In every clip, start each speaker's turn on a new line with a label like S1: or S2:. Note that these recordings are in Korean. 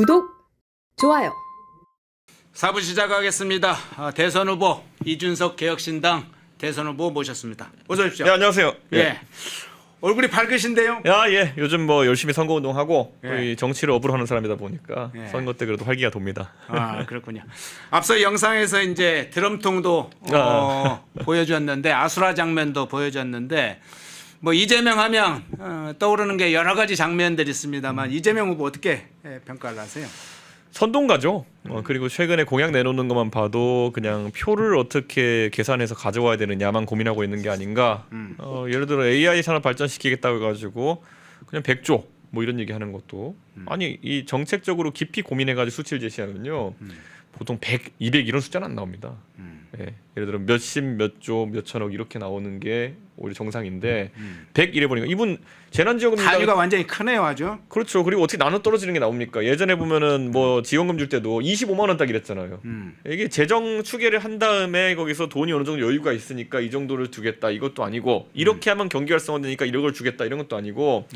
S1: 구독, 좋아요.
S2: 4부 시작하겠습니다. 대선 후보 이준석 개혁신당 대선 후보 모셨습니다. 어서 오십시오.
S3: 네, 안녕하세요.
S2: 예. 얼굴이 밝으신데요?
S3: 예. 요즘 뭐 열심히 선거운동하고
S2: 예.
S3: 이 정치를 업으로 하는 사람이다 보니까
S2: 예.
S3: 선거 때 그래도 활기가 돕니다.
S2: 아, 그렇군요. 앞서 영상에서 이제 드럼통도 보여주었는데 아수라 장면도 보여줬는데 뭐 이재명 하면 떠오르는 게 여러 가지 장면들이 있습니다만 이재명 후보 어떻게 평가를 하세요?
S3: 선동가죠. 그리고 최근에 공약 내놓는 것만 봐도 그냥 표를 어떻게 계산해서 가져와야 되느냐만 고민하고 있는 게 아닌가. 예를 들어 AI 산업 발전시키겠다고 해가지고 그냥 100조 뭐 이런 얘기하는 것도 아니 이 정책적으로 깊이 고민해가지고 수치를 제시하면요 보통 100, 200 이런 숫자는 안 나옵니다. 예, 예를 들어 몇십, 몇 조, 몇 천억 이렇게 나오는 게 오히려 정상인데 100 이래 보니까 이분 재난지원금
S2: 단위가 완전히 크네요, 아주.
S3: 그렇죠. 그리고 어떻게 나눠 떨어지는 게 나옵니까? 예전에 보면은 뭐 지원금 줄 때도 25만 원 딱 이랬잖아요. 이게 재정 추계를 한 다음에 거기서 돈이 어느 정도 여유가 있으니까 이 정도를 주겠다 이것도 아니고 이렇게 하면 경기 활성화되니까 이런 걸 주겠다 이런 것도 아니고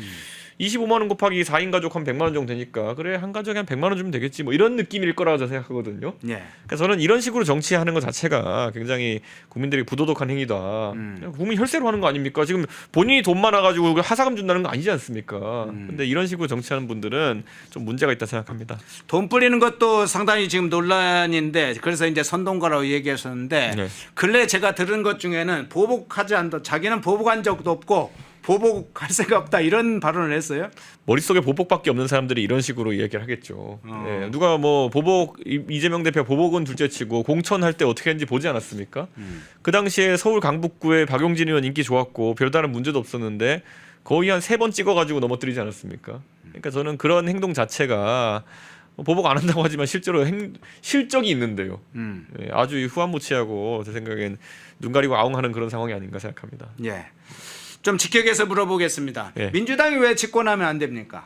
S3: 25만 원 곱하기 4인 가족 한 100만 원 정도 되니까 그래 한 가족에 한 100만 원 주면 되겠지 뭐 이런 느낌일 거라고 저는 생각하거든요.
S2: 예.
S3: 그래서 저는 이런 식으로 정치하는 것 자체가 굉장히 국민들이 부도덕한 행위다. 국민 혈세로 하는 거 아닙니까? 지금 본인이 돈 많아가지고 하사금 준다는 거 아니지 않습니까? 근데 이런 식으로 정치하는 분들은 좀 문제가 있다 생각합니다.
S2: 돈 뿌리는 것도 상당히 지금 논란인데 그래서 이제 선동가라고 얘기하셨는데
S3: 네.
S2: 근래 제가 들은 것 중에는 보복하지 않다. 자기는 보복한 적도 없고 보복할 생각 없다 이런 발언을 했어요.
S3: 머릿속에 보복밖에 없는 사람들이 이런 식으로 얘기를 하겠죠. 예, 누가 뭐 보복 이재명 대표 보복은 둘째치고 공천할 때 어떻게 했는지 보지 않았습니까? 그 당시에 서울 강북구에 박용진 의원 인기 좋았고 별다른 문제도 없었는데 거의 한 3번 찍어가지고 넘어뜨리지 않았습니까? 그러니까 저는 그런 행동 자체가 보복 안 한다고 하지만 실제로 실적이 있는데요. 예, 아주 후한무치하고 제 생각엔 눈 가리고 아웅하는 그런 상황이 아닌가 생각합니다.
S2: 예. 좀 직격해서 물어보겠습니다.
S3: 예.
S2: 민주당이 왜 집권하면 안 됩니까?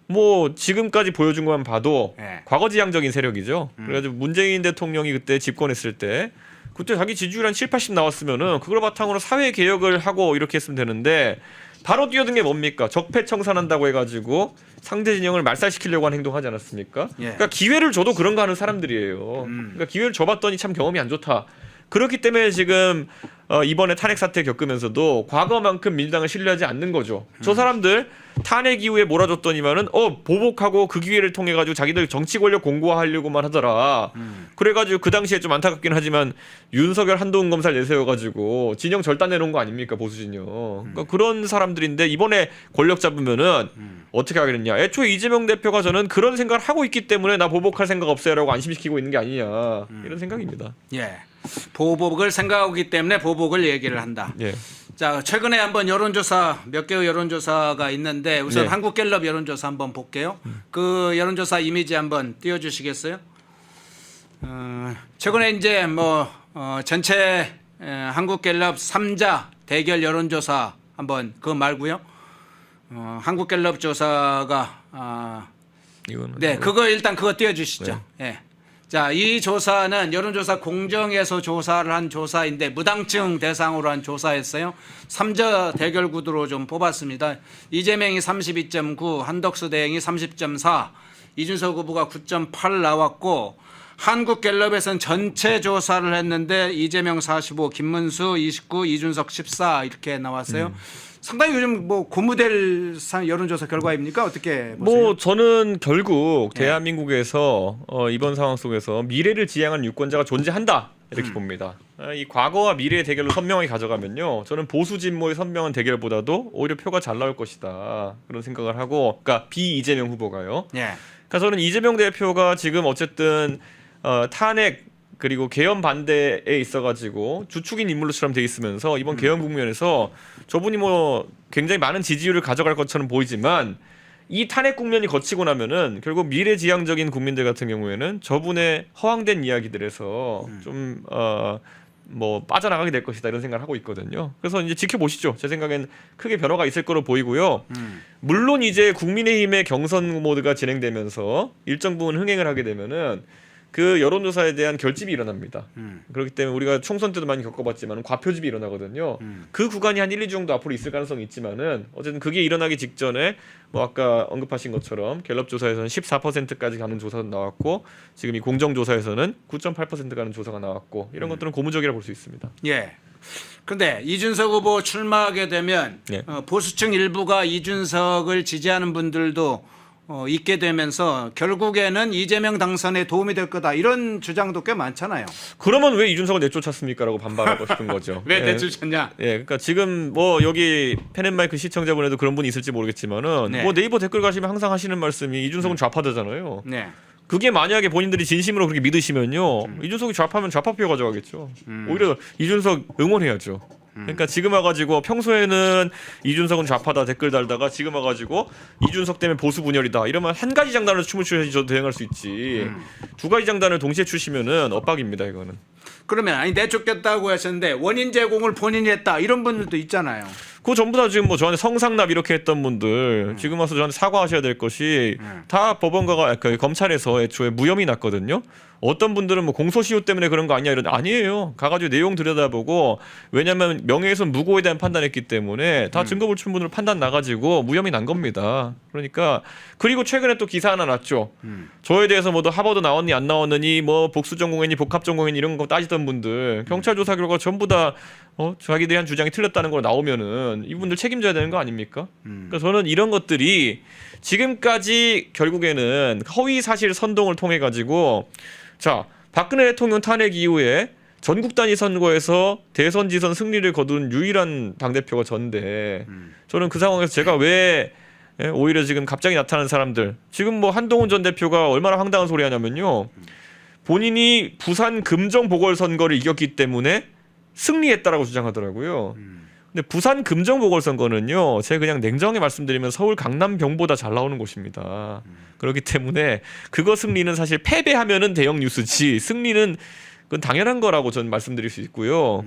S3: 뭐 지금까지 보여준 것만 봐도
S2: 예.
S3: 과거지향적인 세력이죠. 그래가지고 문재인 대통령이 그때 집권했을 때 그때 자기 지지율 한 7, 80 나왔으면은 그걸 바탕으로 사회 개혁을 하고 이렇게 했으면 되는데 바로 뛰어든 게 뭡니까? 적폐청산한다고 해가지고 상대 진영을 말살시키려고 하는 행동하지 않았습니까?
S2: 예.
S3: 그러니까 기회를 줘도 그런 거 하는 사람들이에요. 그러니까 기회를 줘봤더니 참 경험이 안 좋다. 그렇기 때문에 지금 이번에 탄핵 사태 겪으면서도 과거만큼 민주당을 신뢰하지 않는 거죠. 저 사람들 탄핵 이후에 몰아줬더니만은 보복하고 그 기회를 통해 가지고 자기들 정치 권력 공고화하려고만 하더라. 그래가지고 그 당시에 좀 안타깝긴 하지만 윤석열 한동훈 검사를 내세워 가지고 진영 절단내 놓은 거 아닙니까 보수 진영. 그러니까 그런 사람들인데 이번에 권력 잡으면은 어떻게 하겠느냐. 애초에 이재명 대표가 저는 그런 생각을 하고 있기 때문에 나 보복할 생각 없어요라고 안심시키고 있는 게 아니냐 이런 생각입니다.
S2: 예. 보복을 생각하고 있기 때문에 보복을 얘기를 한다.
S3: 예.
S2: 자, 최근에 한번 여론조사 몇 개의 여론조사가 있는데 우선
S3: 네.
S2: 한국갤럽 여론조사 한번 볼게요. 그 여론조사 이미지 한번 띄워주시겠어요? 최근에 이제 뭐 전체 한국갤럽 3자 대결 여론조사 한번 그거 말고요. 한국갤럽 조사가
S3: 이거는
S2: 네, 그거 일단 그거 띄워주시죠. 예. 자, 이 조사는 여론조사 공정에서 조사를 한 조사인데 무당층 대상으로 한 조사였어요. 3자 대결 구도로 좀 뽑았습니다. 이재명이 32.9, 한덕수 대행이 30.4, 이준석 후보가 9.8 나왔고 한국갤럽에서는 전체 조사를 했는데 이재명 45, 김문수 29, 이준석 14 이렇게 나왔어요. 상당히 요즘 뭐 고무될 여론조사 결과입니까? 어떻게 보세요?
S3: 뭐 저는 결국 대한민국에서 이번 상황 속에서 미래를 지향하는 유권자가 존재한다 이렇게 봅니다. 이 과거와 미래의 대결로 선명하게 가져가면요, 저는 보수 진보의 선명한 대결보다도 오히려 표가 잘 나올 것이다 그런 생각을 하고, 그러니까 비이재명 후보가요.
S2: 예.
S3: 그러니까 저는 이재명 대표가 지금 어쨌든 탄핵 그리고 개헌 반대에 있어가지고 주축인 인물로처럼 돼 있으면서 이번 개헌 국면에서 저분이 뭐 굉장히 많은 지지율을 가져갈 것처럼 보이지만 이 탄핵 국면이 거치고 나면은 결국 미래지향적인 국민들 같은 경우에는 저분의 허황된 이야기들에서 좀 뭐 빠져나가게 될 것이다 이런 생각을 하고 있거든요. 그래서 이제 지켜보시죠. 제 생각엔 크게 변화가 있을 거로 보이고요. 물론 이제 국민의힘의 경선 모드가 진행되면서 일정 부분 흥행을 하게 되면은 그 여론조사에 대한 결집이 일어납니다. 그렇기 때문에 우리가 총선 때도 많이 겪어봤지만 과표집이 일어나거든요. 그 구간이 한 1, 2주 정도 앞으로 있을 가능성이 있지만은 어쨌든 그게 일어나기 직전에 뭐 아까 언급하신 것처럼 갤럽 조사에서는 14%까지 가는 조사도 나왔고 지금 이 공정조사에서는 9.8% 가는 조사가 나왔고 이런 것들은 고무적이라 볼 수 있습니다.
S2: 예. 근데 이준석 후보 출마하게 되면
S3: 예.
S2: 보수층 일부가 이준석을 지지하는 분들도 있게 되면서 결국에는 이재명 당선에 도움이 될 거다 이런 주장도 꽤 많잖아요.
S3: 그러면 왜 이준석을 내쫓았습니까라고 반발하고 싶은 거죠.
S2: 왜
S3: 예.
S2: 내쫓았냐?
S3: 예, 그러니까 지금 뭐 여기 펜앤마이크 시청자분에도 그런 분이 있을지 모르겠지만은
S2: 네.
S3: 뭐 네이버 댓글 가시면 항상 하시는 말씀이 이준석은 좌파다잖아요.
S2: 네.
S3: 그게 만약에 본인들이 진심으로 그렇게 믿으시면요, 이준석이 좌파면 좌파표 가져가겠죠. 오히려 이준석 응원해야죠. 그러니까 지금 와가지고 평소에는 이준석은 좌파다 댓글 달다가 지금 와가지고 이준석 때문에 보수 분열이다 이러면 한 가지 장단을 춤을 추셔야지 저도 대응할 수 있지. 두 가지 장단을 동시에 추시면은 엇박입니다 이거는.
S2: 그러면 아니 내쫓겠다고 하셨는데 원인 제공을 본인이 했다 이런 분들도 있잖아요.
S3: 그거 전부 다 지금 뭐 저한테 성상납 이렇게 했던 분들 지금 와서 저한테 사과하셔야 될 것이 다 법원가가 그 검찰에서 애초에 무혐의 났거든요. 어떤 분들은 뭐 공소시효 때문에 그런 거 아니야 이런 아니에요. 가가지고 내용 들여다보고 왜냐하면 명예훼손 무고에 대한 판단했기 때문에 다 증거불충분으로 판단 나가지고 무혐의 난 겁니다. 그러니까 그리고 최근에 또 기사 하나 났죠. 저에 대해서 뭐 너 하버드 나왔니 안 나왔느니 뭐 복수전공했니 복합전공했니 이런 거 따지던 분들 경찰 조사 결과 전부 다 자기들이 한 주장이 틀렸다는 걸 나오면은 이분들 책임져야 되는 거 아닙니까? 그러니까 저는 이런 것들이 지금까지 결국에는 허위 사실 선동을 통해 가지고 자 박근혜 대통령 탄핵 이후에 전국 단위 선거에서 대선 지선 승리를 거둔 유일한 당대표가 전데 저는 그 상황에서 제가 왜 오히려 지금 갑자기 나타나는 사람들 지금 뭐 한동훈 전 대표가 얼마나 황당한 소리 하냐면요 본인이 부산 금정 보궐선거를 이겼기 때문에 승리했다라고 주장하더라고요. 근데 부산 금정 보궐선거는요, 제가 그냥 냉정하게 말씀드리면 서울 강남병보다 잘 나오는 곳입니다. 그렇기 때문에 그거 승리는 사실 패배하면은 대형 뉴스지 승리는 그건 당연한 거라고 저는 말씀드릴 수 있고요.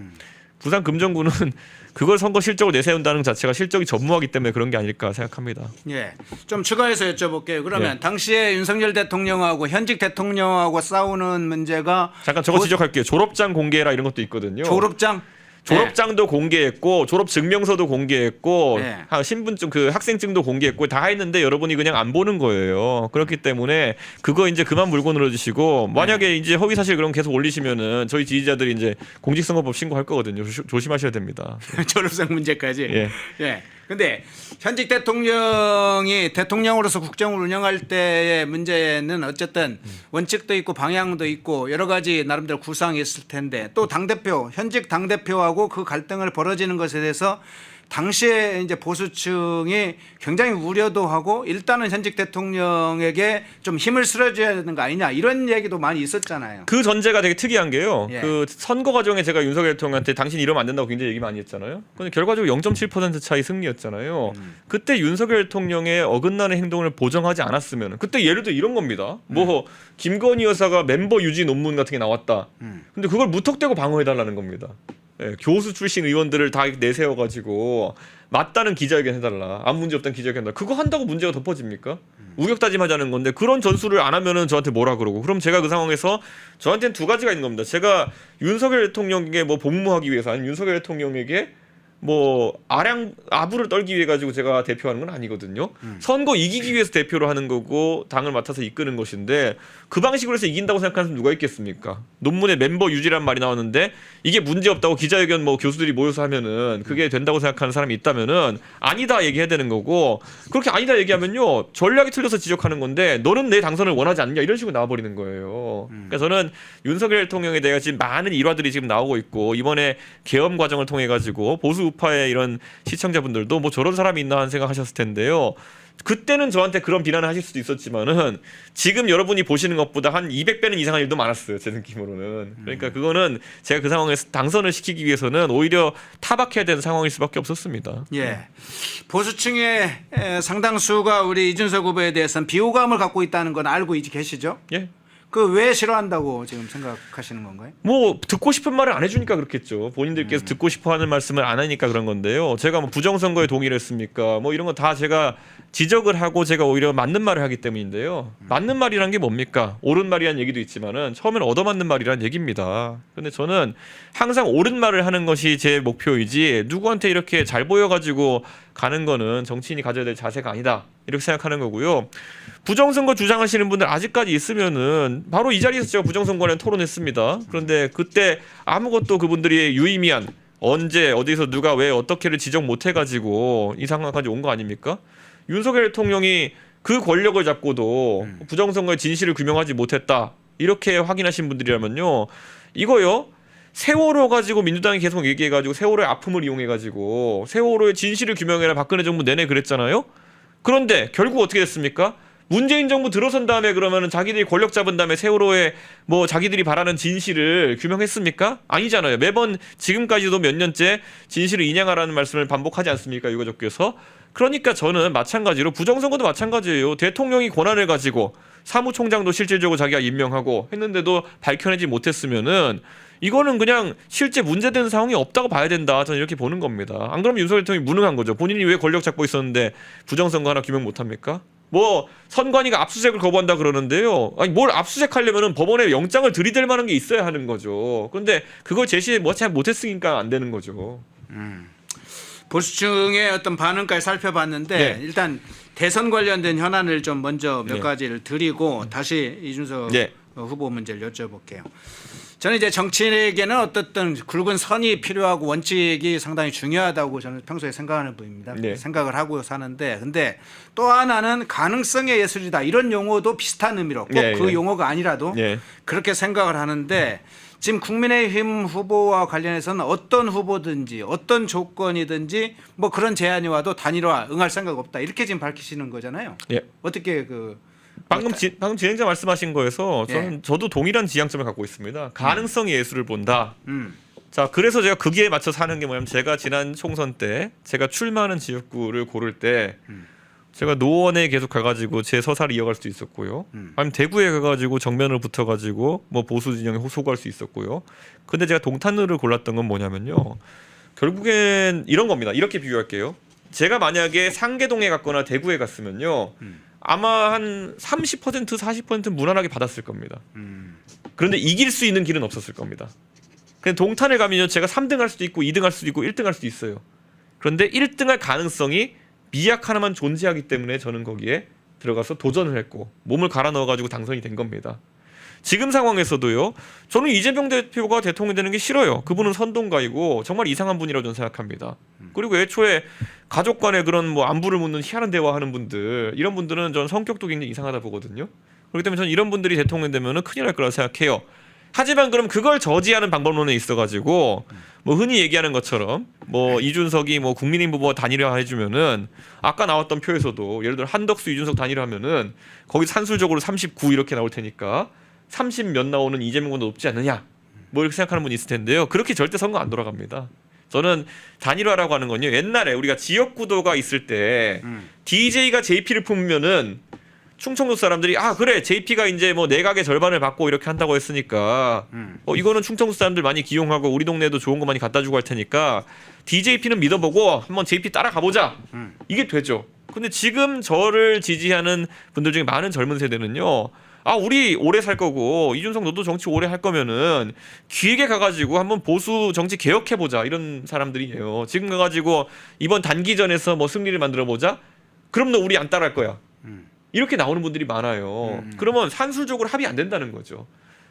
S3: 부산 금정구는 그걸 선거 실적을 내세운다는 것 자체가 실적이 전무하기 때문에 그런 게 아닐까 생각합니다.
S2: 예, 좀 추가해서 여쭤볼게요. 그러면
S3: 예.
S2: 당시에 윤석열 대통령하고 현직 대통령하고 싸우는 문제가
S3: 잠깐 저거 지적할게요. 졸업장 공개라 이런 것도 있거든요.
S2: 졸업장?
S3: 졸업장도 공개했고 졸업 증명서도 공개했고
S2: 네.
S3: 신분증 그 학생증도 공개했고 다 했는데 여러분이 그냥 안 보는 거예요. 그렇기 때문에 그거 이제 그만 물고 늘어주시고 만약에 이제 허위 사실 그런 거 계속 올리시면은 저희 지지자들이 이제 공직선거법 신고할 거거든요. 조심하셔야 됩니다.
S2: 졸업생 문제까지.
S3: 예.
S2: 예. 근데 현직 대통령이 대통령으로서 국정을 운영할 때의 문제는 어쨌든 원칙도 있고 방향도 있고 여러 가지 나름대로 구상이 있을 텐데 또 당대표, 현직 당대표하고 그 갈등을 벌어지는 것에 대해서 당시에 이제 보수층이 굉장히 우려도 하고 일단은 현직 대통령에게 좀 힘을 실어줘야 되는 거 아니냐 이런 얘기도 많이 있었잖아요.
S3: 그 전제가 되게 특이한 게요.
S2: 예.
S3: 그 선거 과정에 제가 윤석열 대통령한테 당신 이러면 안 된다고 굉장히 얘기 많이 했잖아요. 근데 결과적으로 0.7% 차이 승리였잖아요. 그때 윤석열 대통령의 어긋나는 행동을 보정하지 않았으면 그때 예를 들어 이런 겁니다. 뭐 김건희 여사가 멤버 유지 논문 같은 게 나왔다. 근데 그걸 무턱대고 방어해달라는 겁니다. 예, 교수 출신 의원들을 다 내세워가지고 맞다는 기자회견 해달라. 아무 문제 없다는 기자회견 해달라. 그거 한다고 문제가 덮어집니까? 우격다짐하자는 건데 그런 전술을 안 하면은 저한테 뭐라 그러고 그럼 제가 그 상황에서 저한테는 두 가지가 있는 겁니다. 제가 윤석열 대통령에게 뭐 복무하기 위해서 아니면 윤석열 대통령에게 뭐 아부를 떨기 위해 가지고 제가 대표하는 건 아니거든요. 선거 이기기 위해서 대표를 하는 거고 당을 맡아서 이끄는 것인데 그 방식으로 해서 이긴다고 생각하는 사람 누가 있겠습니까? 논문에 멤버 유지란 말이 나오는데 이게 문제 없다고 기자회견 뭐 교수들이 모여서 하면은 그게 된다고 생각하는 사람이 있다면은 아니다 얘기해야 되는 거고 그렇게 아니다 얘기하면요 전략이 틀려서 지적하는 건데 너는 내 당선을 원하지 않냐 이런 식으로 나와버리는 거예요. 그러니까 저는 윤석열 대통령에 대해 지금 많은 일화들이 지금 나오고 있고 이번에 계엄 과정을 통해 가지고 보수 우파의 이런 시청자분들도 뭐 저런 사람이 있나 하는 생각하셨을 텐데요. 그때는 저한테 그런 비난을 하실 수도 있었지만은 지금 여러분이 보시는 것보다 한 200배는 이상한 일도 많았어요. 제 느낌으로는. 그러니까 그거는 제가 그 상황에서 당선을 시키기 위해서는 오히려 타박해야 되는 상황일 수밖에 없었습니다.
S2: 예. 보수층의 상당수가 우리 이준석 후보에 대해서는 비호감을 갖고 있다는 건 알고 계시죠?
S3: 예.
S2: 그 왜 싫어한다고 지금 생각하시는 건가요?
S3: 뭐 듣고 싶은 말을 안 해주니까 그렇겠죠. 본인들께서 듣고 싶어하는 말씀을 안 하니까 그런 건데요. 제가 뭐 부정선거에 동의를 했습니까? 뭐 이런 거 다 제가 지적을 하고 제가 오히려 맞는 말을 하기 때문인데요. 맞는 말이란 게 뭡니까? 옳은 말이란 얘기도 있지만은 처음엔 얻어맞는 말이란 얘기입니다. 근데 저는 항상 옳은 말을 하는 것이 제 목표이지 누구한테 이렇게 잘 보여가지고 가는 거는 정치인이 가져야 될 자세가 아니다. 이렇게 생각하는 거고요. 부정선거 주장하시는 분들 아직까지 있으면은 바로 이 자리에서 제가 부정선거에 대한 토론했습니다. 그런데 그때 아무것도 그분들이 유의미한 언제 어디서 누가 왜 어떻게를 지적 못 해가지고 이 상황까지 온 거 아닙니까? 윤석열 대통령이 그 권력을 잡고도 부정선거의 진실을 규명하지 못했다 이렇게 확인하신 분들이라면요 이거요 세월호 가지고 민주당이 계속 얘기해가지고 세월호의 아픔을 이용해가지고 세월호의 진실을 규명해라 박근혜 정부 내내 그랬잖아요. 그런데 결국 어떻게 됐습니까? 문재인 정부 들어선 다음에 그러면은 자기들이 권력 잡은 다음에 세월호에 뭐 자기들이 바라는 진실을 규명했습니까? 아니잖아요. 매번 지금까지도 몇 년째 진실을 인양하라는 말씀을 반복하지 않습니까? 유가족께서. 그러니까 저는 마찬가지로 부정선거도 마찬가지예요. 대통령이 권한을 가지고 사무총장도 실질적으로 자기가 임명하고 했는데도 밝혀내지 못했으면은 이거는 그냥 실제 문제되는 상황이 없다고 봐야 된다. 저는 이렇게 보는 겁니다. 안 그러면 윤석열 대통령이 무능한 거죠. 본인이 왜 권력 잡고 있었는데 부정선거 하나 규명 못합니까? 뭐 선관위가 압수수색을 거부한다 그러는데요. 아니 뭘 압수수색하려면은 법원에 영장을 들이댈 만한 게 있어야 하는 거죠. 그런데 그걸 제시 잘 못했으니까 안 되는 거죠.
S2: 보수층의 어떤 반응까지 살펴봤는데
S3: 네.
S2: 일단 대선 관련된 현안을 좀 먼저 몇
S3: 네.
S2: 가지를 드리고 다시 이준석
S3: 네.
S2: 후보 문제를 여쭤볼게요. 저는 이제 정치인에게는 어떻든 굵은 선이 필요하고 원칙이 상당히 중요하다고 저는 평소에 생각하는 분입니다.
S3: 네.
S2: 생각을 하고 사는데 근데 또 하나는 가능성의 예술이다 이런 용어도 비슷한 의미로 꼭
S3: 네,
S2: 그
S3: 네.
S2: 용어가 아니라도
S3: 네.
S2: 그렇게 생각을 하는데 지금 국민의힘 후보와 관련해서는 어떤 후보든지 어떤 조건이든지 뭐 그런 제안이 와도 단일화 응할 생각 없다 이렇게 지금 밝히시는 거잖아요.
S3: 예.
S2: 어떻게 그
S3: 방금 진행자 말씀하신 거에서 저는
S2: 예.
S3: 저도 동일한 지향점을 갖고 있습니다. 가능성의 예술을 본다.
S2: 음.
S3: 자, 그래서 제가 거기에 맞춰서 하는 게 뭐냐면 제가 지난 총선 때 제가 출마하는 지역구를 고를 때 제가 노원에 계속 가가지고 제 서사를 이어갈 수도 있었고요. 아니면 대구에 가가지고 정면을 붙어가지고 뭐 보수 진영에 소구할 수 있었고요. 근데 제가 동탄을 골랐던 건 뭐냐면요. 결국엔 이런 겁니다. 이렇게 비유할게요. 제가 만약에 상계동에 갔거나 대구에 갔으면요. 아마 한 30% 40% 무난하게 받았을 겁니다. 그런데 이길 수 있는 길은 없었을 겁니다. 근데 동탄에 가면요. 제가 3등 할 수도 있고 2등 할 수도 있고 1등 할 수도 있어요. 그런데 1등 할 가능성이 미약 하나만 존재하기 때문에 저는 거기에 들어가서 도전을 했고 몸을 갈아 넣어가지고 당선이 된 겁니다. 지금 상황에서도요. 저는 이재명 대표가 대통령이 되는 게 싫어요. 그분은 선동가이고 정말 이상한 분이라고 저는 생각합니다. 그리고 애초에 가족 간에 그런 뭐 안부를 묻는 희한한 대화하는 분들 이런 분들은 저는 성격도 굉장히 이상하다 보거든요. 그렇기 때문에 저는 이런 분들이 대통령 되면은 큰일 날 거라고 생각해요. 하지만 그럼 그걸 저지하는 방법론에 있어가지고 뭐 흔히 얘기하는 것처럼 뭐 이준석이 뭐 국민의힘 후보와 단일화 해주면은 아까 나왔던 표에서도 예를 들어 한덕수 이준석 단일화하면은 거기 산술적으로 39 이렇게 나올 테니까 30 몇 나오는 이재명보다 높지 않느냐 뭐 이렇게 생각하는 분이 있을 텐데요. 그렇게 절대 선거 안 돌아갑니다. 저는 단일화라고 하는 건요. 옛날에 우리가 지역구도가 있을 때 DJ가 JP를 품으면은 충청도 사람들이 아 그래 JP가 이제 뭐 내각의 절반을 받고 이렇게 한다고 했으니까 이거는 충청도 사람들 많이 기용하고 우리 동네에도 좋은 거 많이 갖다 주고 할 테니까 DJP는 믿어보고 한번 JP 따라가 보자. 이게 되죠. 근데 지금 저를 지지하는 분들 중에 많은 젊은 세대는요. 아 우리 오래 살 거고 이준석 너도 정치 오래 할 거면은 길게 가가지고 한번 보수 정치 개혁해 보자 이런 사람들이에요. 지금 가가지고 이번 단기전에서 뭐 승리를 만들어 보자. 그럼 너 우리 안 따라할 거야. 이렇게 나오는 분들이 많아요. 그러면 산술적으로 합의 안 된다는 거죠.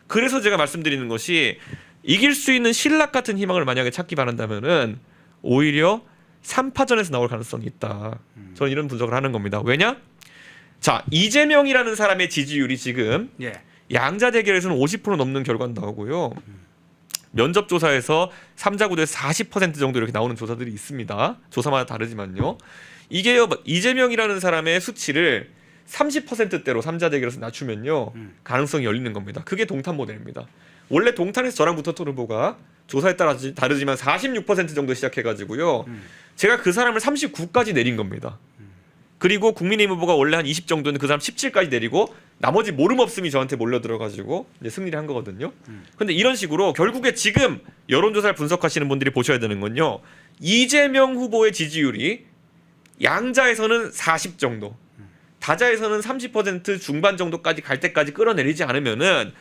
S3: 그래서 제가 말씀드리는 것이 이길 수 있는 신락 같은 희망을 만약에 찾기 바란다면은 오히려 3파전에서 나올 가능성이 있다. 저는 이런 분석을 하는 겁니다. 왜냐? 자 이재명이라는 사람의 지지율이 지금 양자 대결에서는 50% 넘는 결과가 나오고요. 면접 조사에서 3자 구도에서 40% 정도 이렇게 나오는 조사들이 있습니다. 조사마다 다르지만요. 이게요 이재명이라는 사람의 수치를 30%대로 3자 대결에서 낮추면요 가능성이 열리는 겁니다. 그게 동탄 모델입니다. 원래 동탄에서 저랑 붙었던 후보가 조사에 따라 다르지만 46% 정도 시작해가지고요 제가 그 사람을 39까지 내린 겁니다. 그리고 국민의힘 후보가 원래 한 20 정도는 그 사람 17까지 내리고 나머지 모름 없음이 저한테 몰려들어가지고 이제 승리를 한 거거든요. 근데 이런 식으로 결국에 지금 여론조사를 분석하시는 분들이 보셔야 되는 건요. 이재명 후보의 지지율이 양자에서는 40 정도, 다자에서는 30% 중반 정도까지 갈 때까지 끌어내리지 않으면은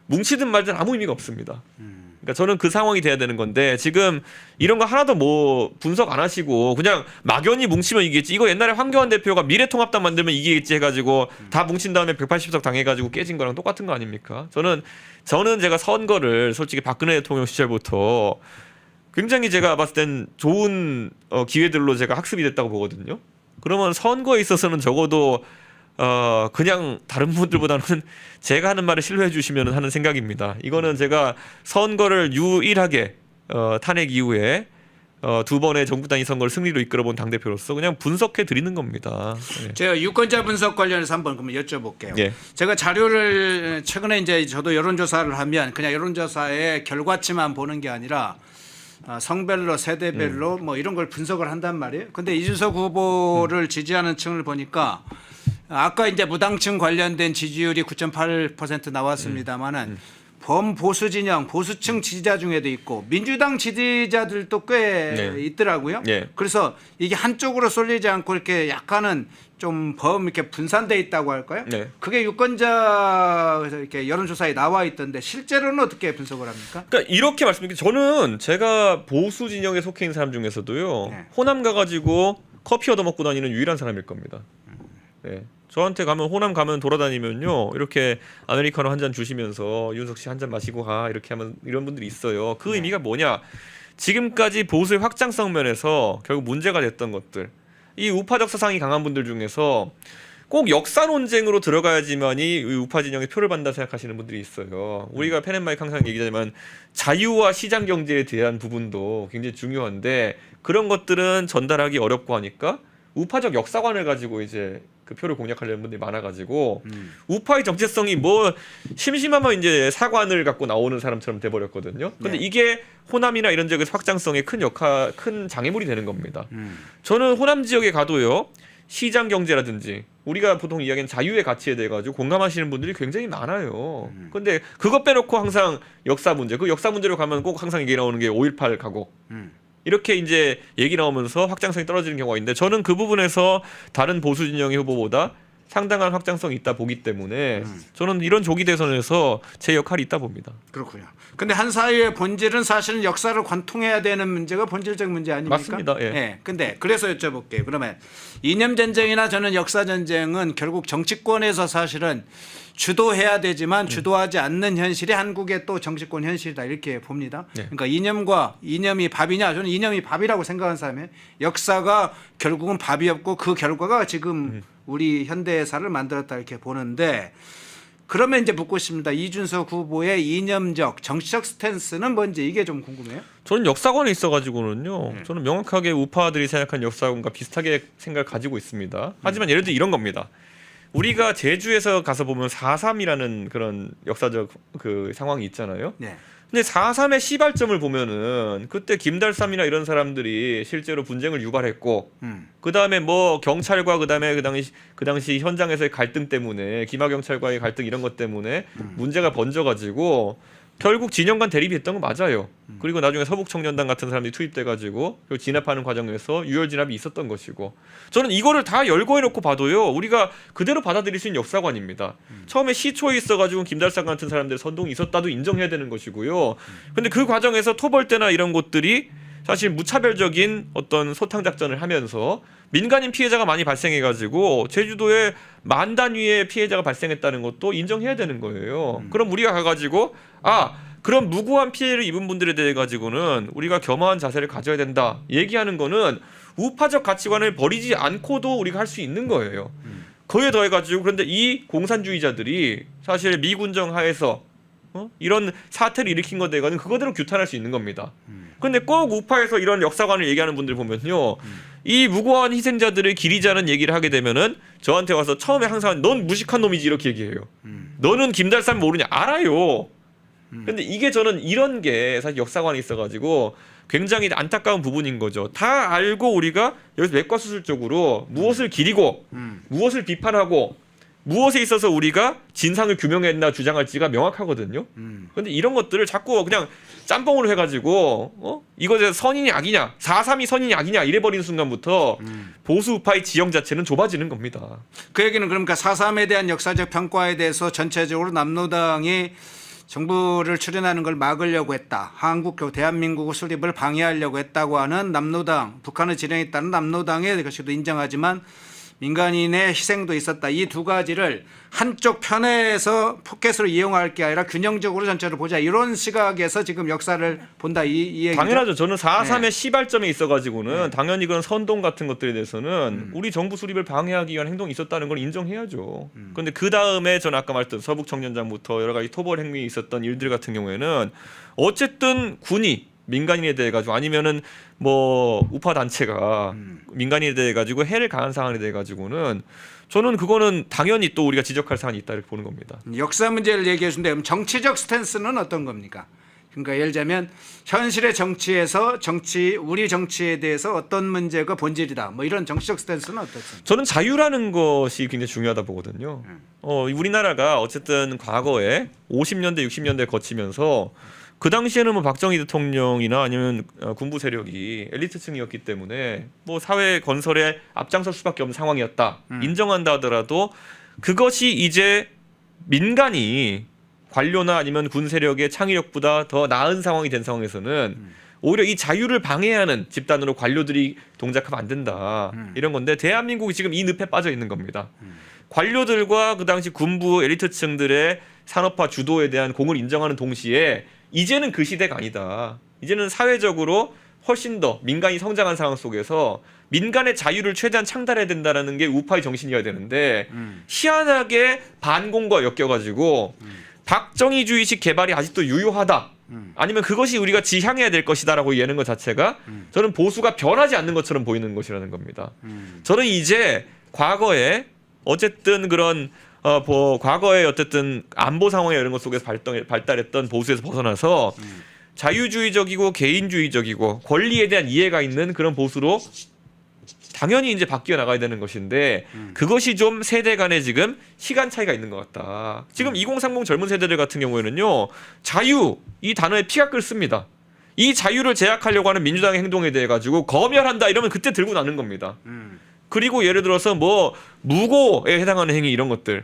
S3: 뭉치든 말든 아무 의미가 없습니다. 그러니까 저는 그 상황이 돼야 되는 건데 지금 이런 거 하나도 뭐 분석 안 하시고 그냥 막연히 뭉치면 이기겠지. 이거 옛날에 황교안 대표가 미래통합당 만들면 이기겠지 해가지고 다 뭉친 다음에 180석 당해가지고 깨진 거랑 똑같은 거 아닙니까? 저는 제가 선거를 솔직히 박근혜 대통령 시절부터 굉장히 제가 봤을 땐 좋은 기회들로 제가 학습이 됐다고 보거든요. 그러면 선거에 있어서는 적어도 그냥 다른 분들보다는 제가 하는 말을 신뢰해 주시면 하는 생각입니다. 이거는 제가 선거를 유일하게 탄핵 이후에 두 번의 정부 단위 선거를 승리로 이끌어본 당대표로서 그냥 분석해 드리는 겁니다. 네.
S2: 제가 유권자 분석 관련해서 한번 그러면 여쭤볼게요.
S3: 예.
S2: 제가 자료를 최근에 이제 저도 여론조사를 하면 그냥 여론조사의 결과치만 보는 게 아니라 성별로 세대별로 뭐 이런 걸 분석을 한단 말이에요. 근데 이준석 후보를 지지하는 층을 보니까 아까 이제 무당층 관련된 지지율이 9.8% 나왔습니다만은 범보수 진영 보수층 지지자 중에도 있고 민주당 지지자들도 꽤
S3: 네.
S2: 있더라고요.
S3: 네.
S2: 그래서 이게 한쪽으로 쏠리지 않고 이렇게 약간은 좀 이렇게 분산돼 있다고 할까요?
S3: 네.
S2: 그게 유권자에서 이렇게 여론조사에 나와 있던데 실제로는 어떻게 분석을 합니까?
S3: 그러니까 이렇게 말씀드릴게요. 저는 제가 보수 진영에 속해 있는 사람 중에서도요.
S2: 네.
S3: 호남 가가지고 커피 얻어먹고 다니는 유일한 사람일 겁니다. 네. 저한테 가면 호남 가면 돌아다니면요 이렇게 아메리카노 한 잔 주시면서 윤석 씨 한 잔 마시고 가 이렇게 하면 이런 분들이 있어요. 그 의미가 뭐냐? 지금까지 보수의 확장성 면에서 결국 문제가 됐던 것들, 이 우파적 사상이 강한 분들 중에서 꼭 역사 논쟁으로 들어가야지만이 우파 진영의 표를 받는다 생각하시는 분들이 있어요. 우리가 펜앤마이크 항상 얘기하지만 자유와 시장 경제에 대한 부분도 굉장히 중요한데 그런 것들은 전달하기 어렵고 하니까 우파적 역사관을 가지고 이제 그 표를 공략하려는 분들이 많아가지고 우파의 정체성이 뭐 심심하면 이제 사관을 갖고 나오는 사람처럼 돼버렸거든요. 근데
S2: 네.
S3: 이게 호남이나 이런 지역의 확장성에 큰 장애물이 되는 겁니다. 저는 호남 지역에 가도요 시장 경제라든지 우리가 보통 이야기하는 자유의 가치에 대해 가지고 공감하시는 분들이 굉장히 많아요. 근데 그것 빼놓고 항상 역사 문제, 그 역사 문제로 가면 꼭 항상 얘기 나오는 게 5.18 가곡. 이렇게 이제 얘기 나오면서 확장성이 떨어지는 경우가 있는데 저는 그 부분에서 다른 보수 진영의 후보보다 상당한 확장성이 있다 보기 때문에 저는 이런 조기 대선에서 제 역할이 있다 봅니다.
S2: 그렇군요. 근데 한 사회의 본질은 사실은 역사를 관통해야 되는 문제가 본질적 문제 아닙니까?
S3: 맞습니다. 예.
S2: 예. 근데 그래서 여쭤볼게요. 그러면 이념 전쟁이나 저는 역사 전쟁은 결국 정치권에서 사실은 주도해야 되지만 주도하지 않는 현실이 한국의 또 정치권 현실이다 이렇게 봅니다.
S3: 네.
S2: 그러니까 이념이 밥이냐? 저는 이념이 밥이라고 생각하는 사람이에요. 역사가 결국은 밥이었고 그 결과가 지금 우리 현대사를 만들었다 이렇게 보는데 그러면 이제 묻고 싶습니다. 이준석 후보의 이념적 정치적 스탠스는 뭔지 이게 좀 궁금해요.
S3: 저는 역사관에 있어가지고는요. 저는 명확하게 우파들이 생각한 역사관과 비슷하게 생각을 가지고 있습니다. 하지만 예를 들어 이런 겁니다. 우리가 제주에서 가서 보면 4.3이라는 그런 역사적 그 상황이 있잖아요.
S2: 네.
S3: 근데 4.3의 시발점을 보면은 그때 김달삼이나 이런 사람들이 실제로 분쟁을 유발했고 그 다음에 뭐 경찰과 그 당시 현장에서의 갈등 때문에 기마 경찰과의 갈등 이런 것 때문에 문제가 번져가지고 결국 진영 간 대립이 했던 거 맞아요. 그리고 나중에 서북청년단 같은 사람들이 투입돼가지고 진압하는 과정에서 유혈 진압이 있었던 것이고 저는 이거를 다 열거해 놓고 봐도요 우리가 그대로 받아들일 수 있는 역사관입니다. 처음에 시초에 있어가지고 김달삼 같은 사람들의 선동이 있었다도 인정해야 되는 것이고요. 근데 그 과정에서 토벌대나 이런 곳들이 사실 무차별적인 어떤 소탕 작전을 하면서 민간인 피해자가 많이 발생해가지고 제주도에 10,000 단위의 피해자가 발생했다는 것도 인정해야 되는 거예요. 그럼 우리가 가가지고 그런 무고한 피해를 입은 분들에 대해 가지고는 우리가 겸허한 자세를 가져야 된다 얘기하는 거는 우파적 가치관을 버리지 않고도 우리가 할 수 있는 거예요. 거기에 더해가지고 그런데 이 공산주의자들이 사실 미군정 하에서 이런 사태를 일으킨 것에 대해서는 그거대로 규탄할 수 있는 겁니다. 근데 꼭 우파에서 이런 역사관을 얘기하는 분들 보면요. 이 무고한 희생자들을 기리자는 얘기를 하게 되면은 저한테 와서 처음에 항상 넌 무식한 놈이지 이렇게 얘기해요. 너는 김달삼 모르냐? 알아요. 근데 이게 저는 이런 게 사실 역사관에 있어가지고 굉장히 안타까운 부분인 거죠. 다 알고 우리가 여기서 외과수술적으로 무엇을 기리고 무엇을 비판하고 무엇에 있어서 우리가 진상을 규명했나 주장할지가 명확하거든요. 그런데 이런 것들을 자꾸 그냥 짬뽕으로 해가지고 이거 선인이 악이냐 4.3이 선인이 악이냐 이래버리는 순간부터 보수 우파의 지형 자체는 좁아지는 겁니다.
S2: 그 얘기는 그러니까 4.3에 대한 역사적 평가에 대해서 전체적으로 남로당이 정부를 출연하는 걸 막으려고 했다. 대한민국 수립을 방해하려고 했다고 하는 남로당, 북한을 지령했다는 남로당의 것이도 인정하지만 민간인의 희생도 있었다. 이 두 가지를 한쪽 편에서 포켓으로 이용할 게 아니라 균형적으로 전체를 보자. 이런 시각에서 지금 역사를 본다. 이 얘기죠.
S3: 당연하죠. 저는 4.3의 시발점에 있어가지고는 당연히 그런 선동 같은 것들에 대해서는 우리 정부 수립을 방해하기 위한 행동이 있었다는 걸 인정해야죠. 그런데 그 다음에 저는 아까 말했던 서북청년장부터 여러 가지 토벌 행위에 있었던 일들 같은 경우에는 어쨌든 군이 민간인에 대해 가지고 아니면은 뭐 우파 단체가 민간인에 대해 가지고 해를 가한 사안에 대해 가지고는 저는 그거는 당연히 또 우리가 지적할 사안이 있다 이렇게 보는 겁니다.
S2: 역사 문제를 얘기해 주는데 그럼 정치적 스탠스는 어떤 겁니까? 그러니까 예를 들자면 현실의 정치에서 우리 정치에 대해서 어떤 문제가 본질이다. 뭐 이런 정치적 스탠스는 어떻습니까?
S3: 저는 자유라는 것이 굉장히 중요하다 보거든요. 우리나라가 어쨌든 과거에 50년대 60년대 거치면서 그 당시에는 뭐 박정희 대통령이나 아니면 군부 세력이 엘리트층이었기 때문에 뭐 사회 건설에 앞장설 수밖에 없는 상황이었다. 인정한다 하더라도 그것이 이제 민간이 관료나 아니면 군 세력의 창의력보다 더 나은 상황이 된 상황에서는 오히려 이 자유를 방해하는 집단으로 관료들이 동작하면 안 된다. 이런 건데 대한민국이 지금 이 늪에 빠져 있는 겁니다. 관료들과 그 당시 군부 엘리트층들의 산업화 주도에 대한 공을 인정하는 동시에 이제는 그 시대가 아니다. 이제는 사회적으로 훨씬 더 민간이 성장한 상황 속에서 민간의 자유를 최대한 창달해야 된다는 게 우파의 정신이어야 되는데 희한하게 반공과 엮여가지고 박정희주의식 개발이 아직도 유효하다. 아니면 그것이 우리가 지향해야 될 것이다라고 얘기하는 것 자체가 저는 보수가 변하지 않는 것처럼 보이는 것이라는 겁니다. 저는 이제 과거에 어쨌든 그런 과거에 어쨌든 안보 상황이나 이런 것 속에서 발달했던 보수에서 벗어나서 자유주의적이고 개인주의적이고 권리에 대한 이해가 있는 그런 보수로 당연히 이제 바뀌어 나가야 되는 것인데 그것이 좀 세대 간에 지금 시간 차이가 있는 것 같다. 지금 2030 젊은 세대들 같은 경우에는요. 자유 이 단어에 피가 끓습니다. 이 자유를 제약하려고 하는 민주당의 행동에 대해 가지고 검열한다 이러면 그때 들고 나는 겁니다. 그리고 예를 들어서 뭐 무고에 해당하는 행위 이런 것들에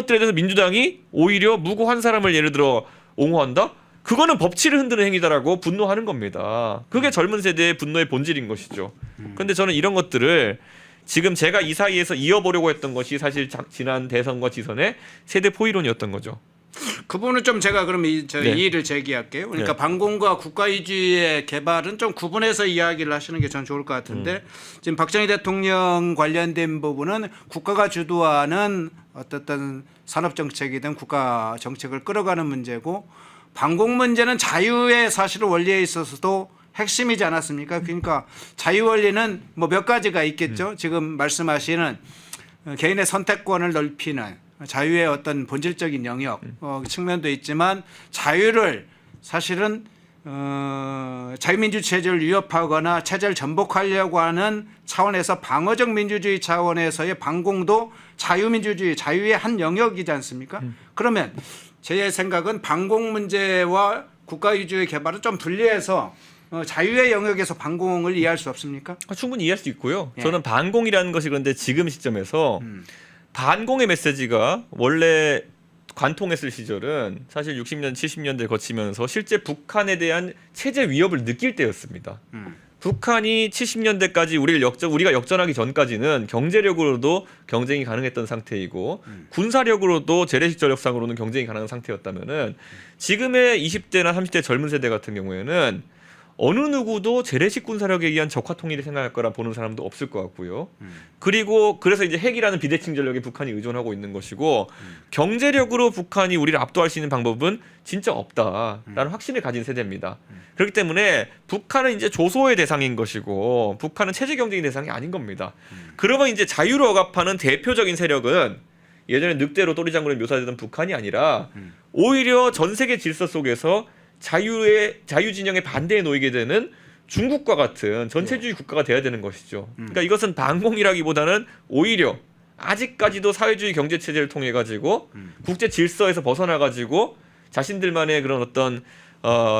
S3: 대해서 민주당이 오히려 무고한 사람을 예를 들어 옹호한다? 그거는 법치를 흔드는 행위다라고 분노하는 겁니다. 그게 젊은 세대의 분노의 본질인 것이죠. 그런데 저는 이런 것들을 지금 제가 이 사이에서 이어보려고 했던 것이 사실 지난 대선과 지선의 세대 포이론이었던 거죠.
S2: 그 부분은 좀 제가 그럼 이의를 제기할게요. 그러니까 반공과 국가위주의 개발은 좀 구분해서 이야기를 하시는 게 전 좋을 것 같은데 지금 박정희 대통령 관련된 부분은 국가가 주도하는 어떤 산업 정책이든 국가 정책을 끌어가는 문제고 반공 문제는 자유의 사실은 원리에 있어서도 핵심이지 않았습니까? 그러니까 자유 원리는 뭐 몇 가지가 있겠죠. 지금 말씀하시는 개인의 선택권을 넓히는 자유의 어떤 본질적인 영역 측면도 있지만 자유를 사실은 자유민주 체제를 위협하거나 체제를 전복하려고 하는 차원에서 방어적 민주주의 차원에서의 반공도 자유민주주의 자유의 한 영역이지 않습니까? 그러면 제 생각은 반공 문제와 국가 위주의 개발은 좀 분리해서 자유의 영역에서 반공을 이해할 수 없습니까?
S3: 충분히 이해할 수 있고요.
S2: 예.
S3: 저는 반공이라는 것이 그런데 지금 시점에서 반공의 메시지가 원래 관통했을 시절은 사실 60년, 70년대 거치면서 실제 북한에 대한 체제 위협을 느낄 때였습니다. 북한이 70년대까지 우리가 역전하기 전까지는 경제력으로도 경쟁이 가능했던 상태이고 군사력으로도 재래식 전력상으로는 경쟁이 가능한 상태였다면은 지금의 20대나 30대 젊은 세대 같은 경우에는 어느 누구도 재래식 군사력에 의한 적화 통일을 생각할 거라 보는 사람도 없을 것 같고요. 그리고 그래서 이제 핵이라는 비대칭 전력에 북한이 의존하고 있는 것이고 경제력으로 북한이 우리를 압도할 수 있는 방법은 진짜 없다라는 확신을 가진 세대입니다. 그렇기 때문에 북한은 이제 조소의 대상인 것이고 북한은 체제 경쟁의 대상이 아닌 겁니다. 그러면 이제 자유를 억압하는 대표적인 세력은 예전에 늑대로 또리 장군에 묘사되던 북한이 아니라 오히려 전 세계 질서 속에서 자유 진영의 반대에 놓이게 되는 중국과 같은 전체주의 국가가 돼야 되는 것이죠. 그러니까 이것은 반공이라기보다는 오히려 아직까지도 사회주의 경제 체제를 통해 가지고 국제 질서에서 벗어나 가지고 자신들만의 그런 어떤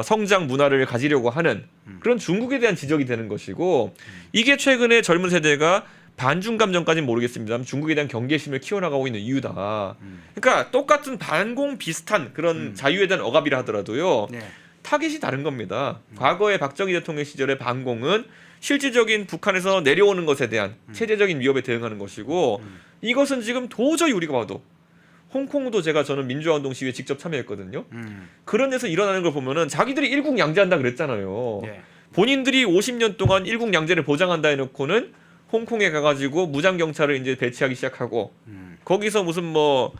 S3: 성장 문화를 가지려고 하는 그런 중국에 대한 지적이 되는 것이고 이게 최근에 젊은 세대가 반중 감정까지는 모르겠습니다만 중국에 대한 경계심을 키워나가고 있는 이유다. 그러니까 똑같은 반공 비슷한 그런 자유에 대한 억압이라 하더라도요.
S2: 네.
S3: 타깃이 다른 겁니다. 과거에 박정희 대통령 시절의 반공은 실질적인 북한에서 내려오는 것에 대한 체제적인 위협에 대응하는 것이고 이것은 지금 도저히 우리가 봐도 홍콩도 저는 민주화운동 시위에 직접 참여했거든요. 그런 데서 일어나는 걸 보면은 자기들이 일국양제한다 그랬잖아요.
S2: 네.
S3: 본인들이 50년 동안 일국양제를 보장한다 해놓고는 홍콩에 가가지고 무장경찰을 이제 배치하기 시작하고 거기서 무슨 뭐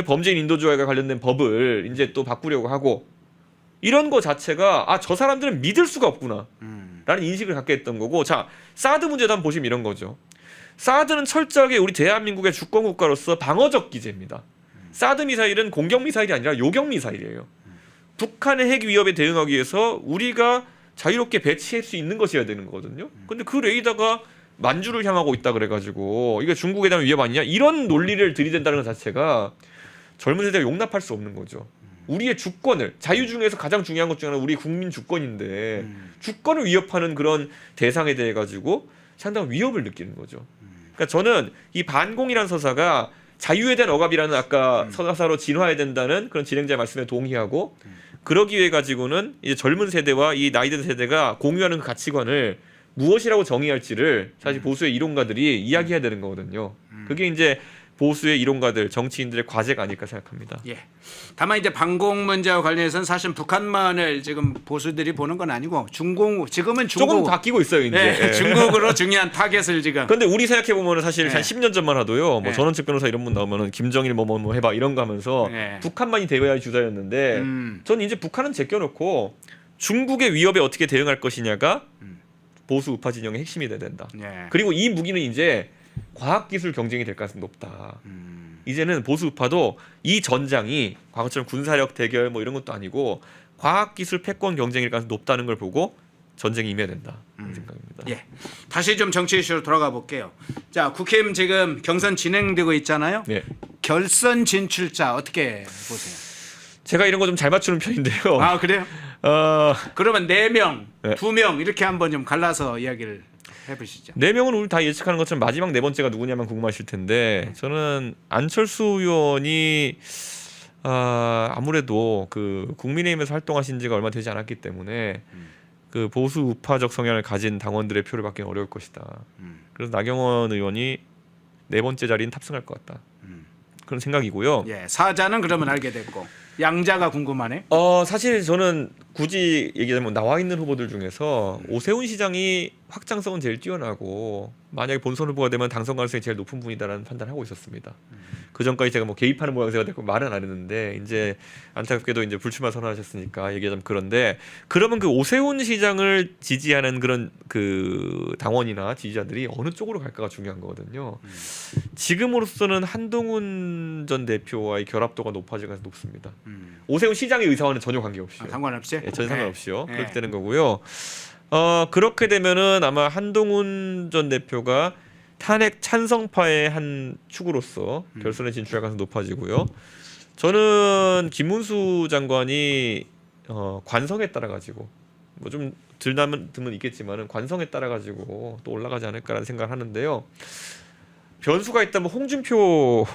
S3: 범죄인 인도조회가 관련된 법을 이제 또 바꾸려고 하고 이런 거 자체가 저 사람들은 믿을 수가 없구나 라는 인식을 갖게 했던 거고 자 사드 문제도 한번 보시면 이런 거죠. 사드는 철저하게 우리 대한민국의 주권 국가로서 방어적 기제입니다. 사드 미사일은 공격 미사일이 아니라 요격 미사일이에요. 북한의 핵 위협에 대응하기 위해서 우리가 자유롭게 배치할 수 있는 것이어야 되는 거거든요. 근데 그 레이더가 만주를 향하고 있다 그래가지고 이게 중국에 대한 위협 아니냐 이런 논리를 들이댄다는 것 자체가 젊은 세대가 용납할 수 없는 거죠. 우리의 주권을 자유 중에서 가장 중요한 것 중에 하나는 우리 국민 주권인데 주권을 위협하는 그런 대상에 대해 가지고 상당한 위협을 느끼는 거죠. 그러니까 저는 이 반공이라는 서사가 자유에 대한 억압이라는 아까 서사로 진화해야 된다는 그런 진행자의 말씀에 동의하고 그러기 위해 가지고는 이제 젊은 세대와 이 나이든 세대가 공유하는 그 가치관을 무엇이라고 정의할지를 사실 보수의 이론가들이 이야기해야 되는 거거든요. 그게 이제 보수의 이론가들, 정치인들의 과제가 아닐까 생각합니다.
S2: 예. 다만 이제 반공 문제와 관련해서는 사실 북한만을 지금 보수들이 보는 건 아니고 지금은 중국
S3: 조금 바뀌고 있어요 이제.
S2: 네,
S3: 예.
S2: 중국으로 중요한 타겟을 지금.
S3: 근데 우리 생각해 보면은 사실
S2: 네.
S3: 한 10년 전만 하도요. 뭐
S2: 네.
S3: 전원책 변호사 이런 분 나오면은 김정일 뭐 해봐 이런 거 하면서
S2: 네.
S3: 북한만이 대외의 주자였는데 전 이제 북한은 제껴놓고 중국의 위협에 어떻게 대응할 것이냐가 보수 우파 진영의 핵심이 돼야 된다.
S2: 예.
S3: 그리고 이 무기는 이제 과학기술 경쟁이 될 가능성이 높다. 이제는 보수 우파도 이 전장이 과거처럼 군사력 대결 뭐 이런 것도 아니고 과학기술 패권 경쟁일 가능성이 높다는 걸 보고 전쟁에 임해야 된다. 그런 생각입니다.
S2: 예. 다시 좀 정치 이슈로 돌아가 볼게요. 자, 국힘 지금 경선 진행되고 있잖아요.
S3: 네.
S2: 결선 진출자 어떻게 보세요?
S3: 제가 이런 거 좀 잘 맞추는 편인데요.
S2: 아, 그래요? 그러면 4명,
S3: 네.
S2: 2명 이렇게 한번 좀 갈라서 이야기를 해보시죠.
S3: 4명은 우리 다 예측하는 것처럼 마지막 4번째가 누구냐면 궁금하실 텐데 저는 안철수 의원이 아무래도 그 국민의힘에서 활동하신 지가 얼마 되지 않았기 때문에 그 보수 우파적 성향을 가진 당원들의 표를 받기는 어려울 것이다. 그래서 나경원 의원이 4번째 자리는 탑승할 것 같다. 그런 생각이고요.
S2: 예, 사자는 그러면 알게 됐고 양자가 궁금하네.
S3: 사실 저는 굳이 얘기하자면 나와 있는 후보들 중에서 오세훈 시장이 확장성은 제일 뛰어나고 만약에 본선 후보가 되면 당선 가능성이 제일 높은 분이다라는 판단을 하고 있었습니다. 그 전까지 제가 뭐 개입하는 모양새가 됐고 말은 안 했는데 이제 안타깝게도 이제 불출마 선언하셨으니까 얘기하자면 그런데 그러면 그 오세훈 시장을 지지하는 그런 그 당원이나 지지자들이 어느 쪽으로 갈까가 중요한 거거든요. 지금으로서는 한동훈 전 대표와의 결합도가 높아질 가능성이 높습니다. 오세훈 시장의 의사와는 전혀 관계없이요.
S2: 상관없이?
S3: 전혀 상관없이요.
S2: 네.
S3: 그렇게 되는 거고요. 그렇게 되면은 아마 한동훈 전 대표가 탄핵 찬성파의 한 축으로서 결선에 진출할 가능성이 높아지고요. 저는 김문수 장관이 관성에 따라 가지고 뭐 좀 들나면 드문 있겠지만은 관성에 따라 가지고 또 올라가지 않을까라는 생각을 하는데요. 변수가 있다면 홍준표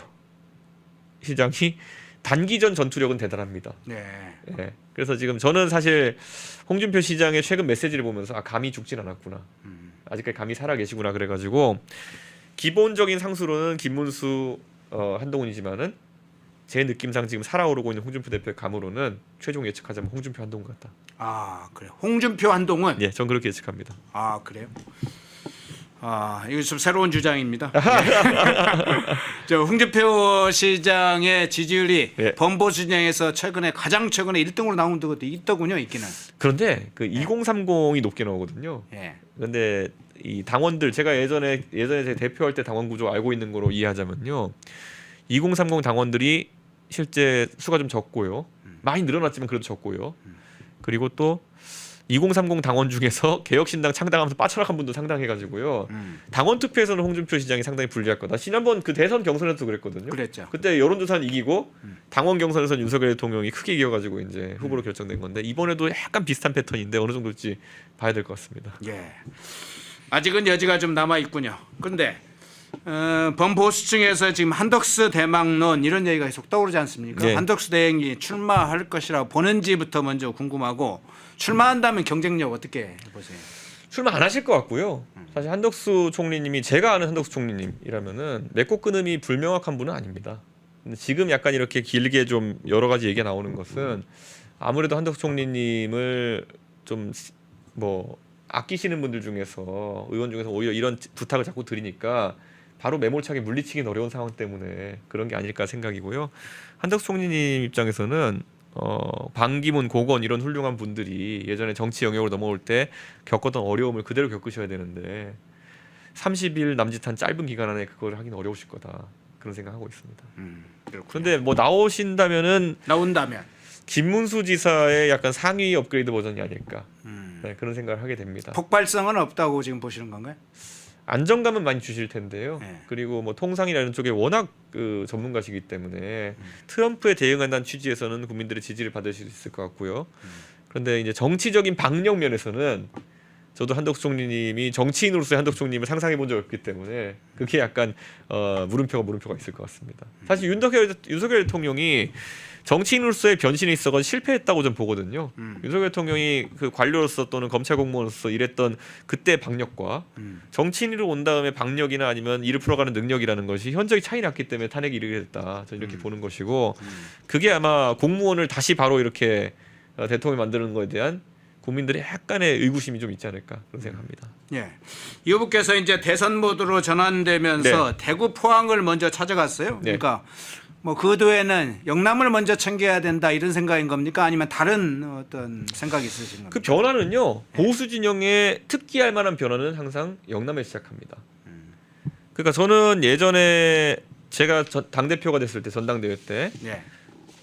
S3: 시장이 단기전 전투력은 대단합니다.
S2: 네.
S3: 예. 그래서 지금 저는 사실 홍준표 시장의 최근 메시지를 보면서 감히 죽진 않았구나. 아직까지 감히 살아 계시구나 그래가지고 기본적인 상수로는 김문수, 한동훈이지만은 제 느낌상 지금 살아오르고 있는 홍준표 대표의 감으로는 최종 예측하자면 홍준표 한동훈 같다.
S2: 아, 그래요. 홍준표 한동훈.
S3: 예, 전 그렇게 예측합니다.
S2: 아, 그래요? 이거 좀 새로운 주장입니다. 저 홍준표 시장의 지지율이
S3: 예.
S2: 범보수진영에서 가장 최근에 1등으로 나온 것도 있더군요, 있기는.
S3: 그런데 그 2030이 높게 나오거든요.
S2: 예.
S3: 그런데 이 당원들 제가 예전에 제 대표할 때 당원 구조 알고 있는 거로 이해하자면요. 2030 당원들이 실제 수가 좀 적고요. 많이 늘어났지만 그래도 적고요. 그리고 또 2030 당원 중에서 개혁신당 창당하면서 빠쳐나간 분도 상당해가지고요. 당원 투표에서는 홍준표 시장이 상당히 불리할 거다. 지난번 그 대선 경선에도 그랬거든요.
S2: 그랬죠.
S3: 그때 여론조사는 이기고 당원 경선에서는 윤석열 대통령이 크게 이겨가지고 이제 후보로 결정된 건데 이번에도 약간 비슷한 패턴인데 어느 정도일지 봐야 될 것 같습니다.
S2: 예. 아직은 여지가 좀 남아 있군요. 그런데 범보수층에서 지금 한덕수 대망론 이런 얘기가 계속 떠오르지 않습니까?
S3: 네.
S2: 한덕수 대행이 출마할 것이라고 보는지부터 먼저 궁금하고 출마한다면 경쟁력 어떻게 보세요?
S3: 출마 안 하실 것 같고요. 사실 한덕수 총리님이 제가 아는 한덕수 총리님이라면은 맺고 끊음이 불명확한 분은 아닙니다. 근데 지금 약간 이렇게 길게 좀 여러 가지 얘기가 나오는 것은 아무래도 한덕수 총리님을 좀 뭐 아끼시는 분들 중에서 의원 중에서 오히려 이런 부탁을 자꾸 드리니까 바로 매몰차게 물리치긴 어려운 상황 때문에 그런 게 아닐까 생각이고요. 한덕수 총리님 입장에서는 반기문, 고건 이런 훌륭한 분들이 예전에 정치 영역으로 넘어올 때 겪었던 어려움을 그대로 겪으셔야 되는데 30일 남짓한 짧은 기간 안에 그걸 하긴 어려우실 거다 그런 생각하고 있습니다. 그런데 뭐 나온다면 김문수 지사의 약간 상위 업그레이드 버전이 아닐까 네, 그런 생각을 하게 됩니다.
S2: 폭발성은 없다고 지금 보시는 건가요?
S3: 안정감은 많이 주실 텐데요.
S2: 네.
S3: 그리고 뭐 통상이라는 쪽에 워낙 그 전문가시기 때문에 트럼프에 대응한다는 취지에서는 국민들의 지지를 받으실 수 있을 것 같고요. 그런데 이제 정치적인 방역 면에서는 저도 한덕수 총리님이 정치인으로서의 한덕수 총리님을 상상해 본 적이 없기 때문에 그게 약간 물음표가 있을 것 같습니다. 사실 윤석열 대통령이 정치인으로서의 변신에 있어서 실패했다고 좀 보거든요. 윤석열 대통령이 그 관료로서 또는 검찰 공무원으로서 일했던 그때 방역과 정치인으로 온 다음에 방역이나 아니면 일을 풀어가는 능력이라는 것이 현저히 차이 났기 때문에 탄핵이 이르게 됐다. 저는 이렇게 보는 것이고 그게 아마 공무원을 다시 바로 이렇게 대통령이 만드는 것에 대한 국민들의 약간의 의구심이 좀 있지 않을까 그런 생각합니다.
S2: 예. 이 후보께서 이제 대선 모드로 전환되면서 대구 포항을 먼저 찾아갔어요.
S3: 네.
S2: 그러니까 뭐 그 도에는 영남을 먼저 챙겨야 된다 이런 생각인 겁니까? 아니면 다른 어떤 생각이 있으신 겁니까?
S3: 그 변화는요 보수 진영에 특기할 만한 변화는 항상 영남에 시작합니다. 그러니까 저는 예전에 제가 당 대표가 됐을 때 전당대회 때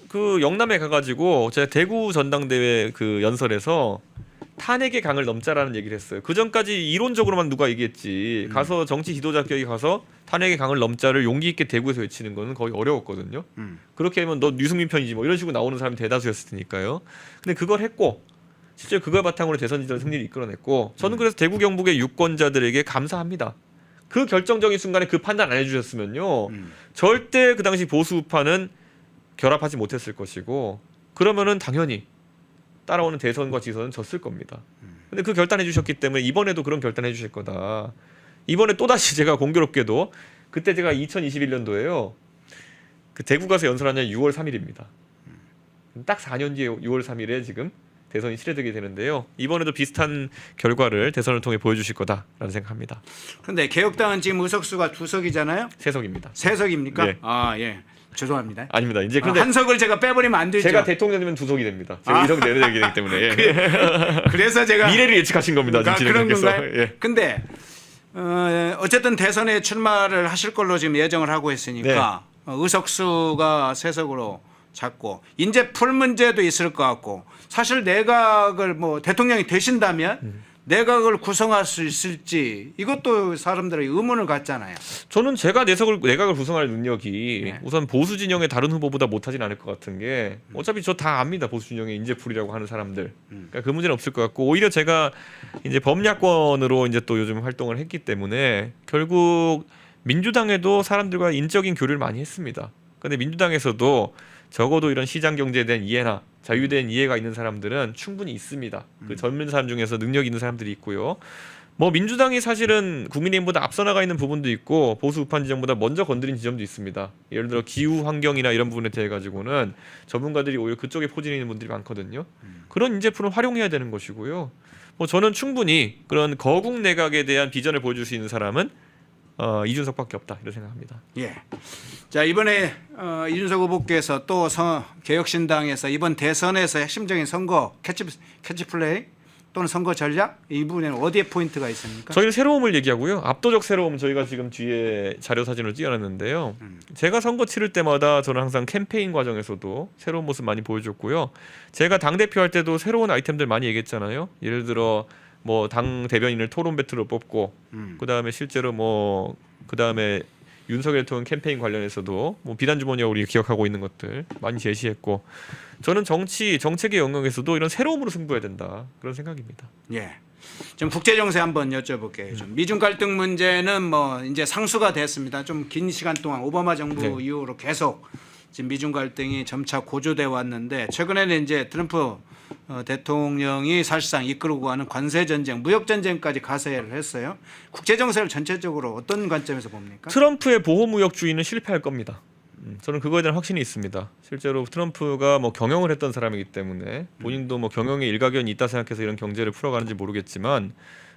S3: 그 영남에 가가지고 제가 대구 전당대회 그 연설에서 탄핵의 강을 넘자라는 얘기를 했어요. 그 전까지 이론적으로만 누가 얘기했지 가서 정치 지도자격이 가서 탄핵의 강을 넘자를 용기 있게 대구에서 외치는 거는 거의 어려웠거든요. 그렇게 하면 너 유승민 편이지 뭐 이런 식으로 나오는 사람이 대다수였을 테니까요. 근데 그걸 했고 실제 그걸 바탕으로 대선 지지자 승리를 이끌어냈고 저는 그래서 대구 경북의 유권자들에게 감사합니다. 그 결정적인 순간에 그 판단 안 해주셨으면요 절대 그 당시 보수 우파는 결합하지 못했을 것이고 그러면은 당연히 따라오는 대선과 지선은 졌을 겁니다. 근데 그 결단해 주셨기 때문에 이번에도 그런 결단해 주실 거다. 이번에 또다시 제가 공교롭게도 그때 제가 2021년도에요. 그 대구 가서 연설한 날 6월 3일입니다. 딱 4년 뒤에 6월 3일에 지금 대선이 치러지게 되는데요. 이번에도 비슷한 결과를 대선을 통해 보여주실 거다라는 생각합니다.
S2: 그런데 개혁당은 지금 의석수가 2석이잖아요.
S3: 3석입니다.
S2: 3석입니까?
S3: 네.
S2: 아 예. 죄송합니다.
S3: 아닙니다. 이제 근데
S2: 한 석을 제가 빼버리면 안 되죠.
S3: 제가 대통령이면 2석이 됩니다. 제가 2석 내려내기 때문에
S2: 그래서 제가
S3: 미래를 예측하신 겁니다.
S2: 그런 건가요?
S3: 예.
S2: 근데 어쨌든 대선에 출마를 하실 걸로 지금 예정을 하고 있으니까 의석수가 3석으로 잡고 인재 풀 문제도 있을 것 같고 사실 내각을 뭐 대통령이 되신다면 내각을 구성할 수 있을지 이것도 사람들의 의문을 갖잖아요.
S3: 저는 제가 내각을 구성할 능력이 우선 보수 진영의 다른 후보보다 못하진 않을 것 같은 게 어차피 저 다 압니다. 보수 진영의 인재풀이라고 하는 사람들. 그러니까 그 문제는 없을 것 같고 오히려 제가 이제 범야권으로 이제 또 요즘 활동을 했기 때문에 결국 민주당에도 사람들과 인적인 교류를 많이 했습니다. 그런데 민주당에서도 적어도 이런 시장 경제에 대한 이해나 자유에 대한 이해가 있는 사람들은 충분히 있습니다. 그 젊은 사람 중에서 능력 있는 사람들이 있고요. 뭐 민주당이 사실은 국민의힘보다 앞서 나가 있는 부분도 있고 보수 우파 지정보다 먼저 건드린 지점도 있습니다. 예를 들어 기후 환경이나 이런 부분에 대해 가지고는 전문가들이 오히려 그쪽에 포진해 있는 분들이 많거든요. 그런 인재풀은 활용해야 되는 것이고요. 뭐 저는 충분히 그런 거국 내각에 대한 비전을 보여줄 수 있는 사람은 이준석밖에 없다 이런 생각합니다.
S2: 예. 자 이번에 이준석 후보께서 또 개혁신당에서 이번 대선에서 핵심적인 선거 캐치플레이 또는 선거 전략 이 부분에는 어디에 포인트가 있습니까?
S3: 저희는 새로움을 얘기하고요. 압도적 새로움 저희가 지금 뒤에 자료 사진을 띄워놨는데요. 제가 선거 치를 때마다 저는 항상 캠페인 과정에서도 새로운 모습 많이 보여줬고요. 제가 당 대표 할 때도 새로운 아이템들 많이 얘기했잖아요. 예를 들어 뭐 당 대변인을 토론 배틀로 뽑고, 그다음에 실제로 뭐 그다음에 윤석열 대통령 캠페인 관련해서도 뭐 비단 주머니와 우리 기억하고 있는 것들 많이 제시했고, 저는 정책의 영역에서도 이런 새로움으로 승부해야 된다 그런 생각입니다.
S2: 예. 좀 국제 정세 한번 여쭤볼게요. 좀 미중 갈등 문제는 뭐 이제 상수가 됐습니다. 좀 긴 시간 동안 오바마 정부
S3: 네.
S2: 이후로 계속 지금 미중 갈등이 점차 고조돼 왔는데 최근에는 이제 트럼프 대통령이 사실상 이끌고 가는 관세 전쟁, 무역 전쟁까지 가세를 했어요. 국제 정세를 전체적으로 어떤 관점에서 봅니까?
S3: 트럼프의 보호무역주의는 실패할 겁니다. 저는 그거에 대한 확신이 있습니다. 실제로 트럼프가 뭐 경영을 했던 사람이기 때문에 본인도 뭐 경영에 일가견이 있다 생각해서 이런 경제를 풀어가는지 모르겠지만,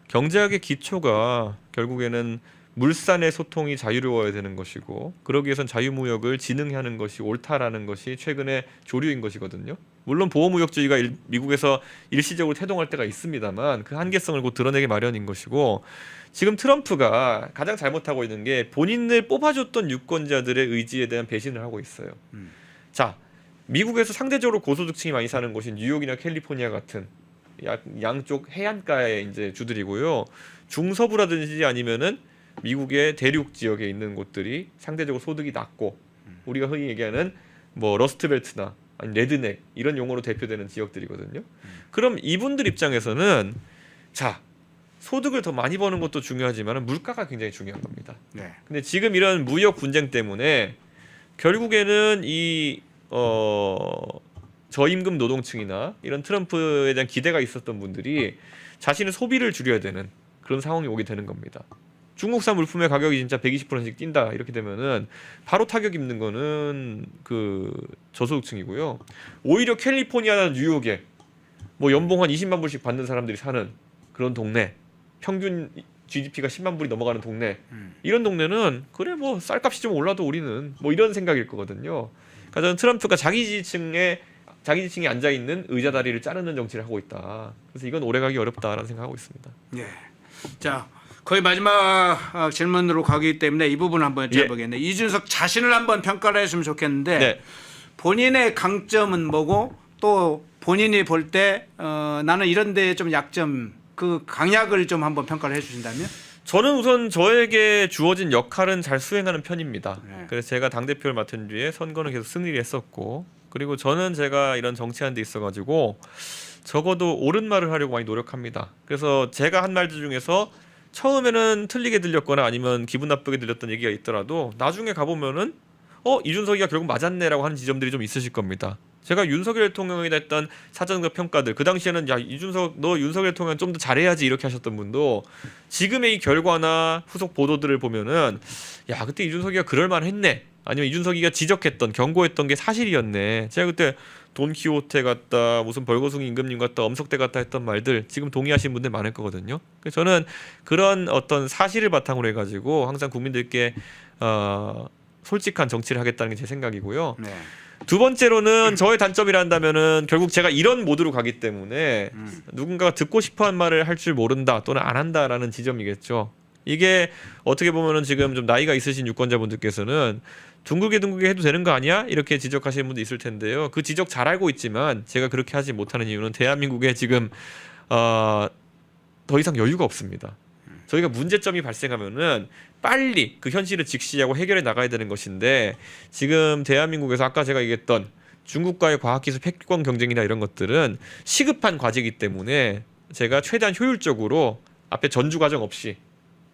S3: 경제학의 기초가 결국에는 물산의 소통이 자유로워야 되는 것이고, 그러기 위해선 자유무역을 진흥하는 것이 옳다라는 것이 최근에 조류인 것이거든요. 물론 보호무역주의가 미국에서 일시적으로 태동할 때가 있습니다만 그 한계성을 곧 드러내기 마련인 것이고, 지금 트럼프가 가장 잘못하고 있는 게 본인을 뽑아줬던 유권자들의 의지에 대한 배신을 하고 있어요. 자, 미국에서 상대적으로 고소득층이 많이 사는 곳이 뉴욕이나 캘리포니아 같은 양쪽 해안가의 이제 주들이고요. 중서부라든지 아니면은 미국의 대륙 지역에 있는 곳들이 상대적으로 소득이 낮고, 우리가 흔히 얘기하는 뭐 러스트벨트나 아니 레드넥 이런 용어로 대표되는 지역들이거든요. 그럼 이분들 입장에서는 자, 소득을 더 많이 버는 것도 중요하지만 물가가 굉장히 중요한 겁니다.
S2: 네.
S3: 근데 지금 이런 무역 분쟁 때문에 결국에는 이 저임금 노동층이나 이런 트럼프에 대한 기대가 있었던 분들이 자신의 소비를 줄여야 되는 그런 상황이 오게 되는 겁니다. 중국산 물품의 가격이 진짜 120%씩 뛴다 이렇게 되면은 바로 타격 입는 거는 그 저소득층이고요. 오히려 캘리포니아나 뉴욕에 뭐 연봉 한 20만 불씩 받는 사람들이 사는 그런 동네, 평균 GDP가 10만 불이 넘어가는 동네, 이런 동네는 그래 뭐 쌀값이 좀 올라도 우리는 뭐 이런 생각일 거거든요. 그러니까 저는 트럼프가 자기 지지층에 앉아 있는 의자 다리를 자르는 정치를 하고 있다. 그래서 이건 오래가기 어렵다라는 생각하고 있습니다.
S2: 예. 자, 거의 마지막 질문으로 가기 때문에 이 부분 한번 여쭤보겠네요. 이준석 자신을 한번 평가를 했으면 좋겠는데,
S3: 네.
S2: 본인의 강점은 뭐고 또 본인이 볼 때 나는 이런 데에 좀 약점, 그 강약을 좀 한번 평가를 해주신다면?
S3: 저는 우선 저에게 주어진 역할은 잘 수행하는 편입니다.
S2: 네.
S3: 그래서 제가 당대표를 맡은 뒤에 선거는 계속 승리를 했었고, 그리고 저는 제가 이런 정치하는 데 있어가지고 적어도 옳은 말을 하려고 많이 노력합니다. 그래서 제가 한 말들 중에서 처음에는 틀리게 들렸거나 아니면 기분 나쁘게 들렸던 얘기가 있더라도 나중에 가보면은 이준석이가 결국 맞았네라고 하는 지점들이 좀 있으실 겁니다. 제가 윤석열 대통령에 했던 사전과 평가들, 그 당시에는 야 이준석 너 윤석열 대통령 좀 더 잘해야지 이렇게 하셨던 분도 지금의 이 결과나 후속 보도들을 보면은 야 그때 이준석이가 그럴만했네, 아니면 이준석이가 지적했던 경고했던 게 사실이었네, 제가 그때 돈키호테 같다, 무슨 벌거숭이 임금님 같다, 엄석대 같다 했던 말들 지금 동의하시는 분들 많을 거거든요. 그래서 저는 그런 어떤 사실을 바탕으로 해가지고 항상 국민들께 솔직한 정치를 하겠다는 게 제 생각이고요.
S2: 네.
S3: 두 번째로는 저의 단점이라 한다면은 결국 제가 이런 모드로 가기 때문에 누군가가 듣고 싶어한 말을 할 줄 모른다 또는 안 한다라는 지점이겠죠. 이게 어떻게 보면은 지금 좀 나이가 있으신 유권자분들께서는 둥글게 해도 되는 거 아니야? 이렇게 지적하시는 분도 있을 텐데요. 그 지적 잘 알고 있지만 제가 그렇게 하지 못하는 이유는 대한민국에 지금 더 이상 여유가 없습니다. 저희가 문제점이 발생하면은 빨리 그 현실을 직시하고 해결해 나가야 되는 것인데, 지금 대한민국에서 아까 제가 얘기했던 중국과의 과학기술 패권 경쟁이나 이런 것들은 시급한 과제이기 때문에 제가 최대한 효율적으로 앞에 전주 과정 없이